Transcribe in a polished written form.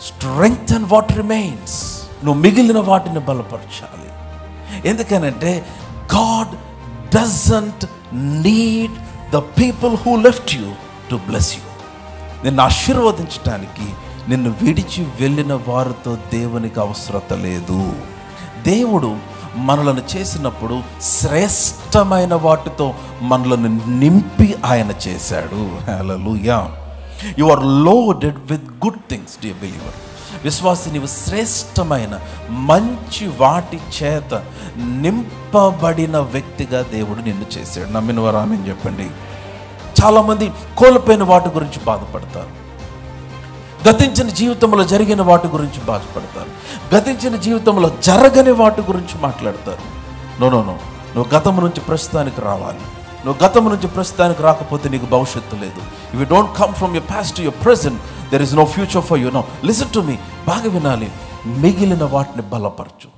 Strengthen what remains. నువ్వు మిగిలిన వాటిని బలపరచాలి. ఎందుకనంటే God doesn't need the people who left you to bless you. నిన్ను ఆశీర్వదించడానికి నిన్ను విడిచి వెళ్ళిన వారితో దేవునికి అవసరత లేదు. దేవుడు మనలను చేసినప్పుడు శ్రేష్టమైన వాటితో మనలను నింపి ఆయన చేశాడు. Hallelujah. You are loaded with good things dear believer. విశ్వాసి, నీవు శ్రేష్టమైన మంచి వాటి చేత నింపబడిన వ్యక్తిగా దేవుడు నిన్ను చేశాడు. నమ్మిన వారు ఆమేన్ చెప్పండి. చాలామంది కోల్పోయిన వాటి గురించి బాధపడతారు, గతించిన జీవితంలో జరిగిన వాటి గురించి బాధపడతారు, గతించిన జీవితంలో జరగని వాటి గురించి మాట్లాడతారు. నో, నువ్వు గతం నుంచి ప్రస్తుతానికి రావాలి. నువ్వు గతం నుంచి ప్రస్తుతానికి రాకపోతే నీకు భవిష్యత్తు లేదు. If you don't come from your past to your present, there is no future for you. No, listen to me, బాగా వినాలి. మిగిలిన వాటిని బలపరచు.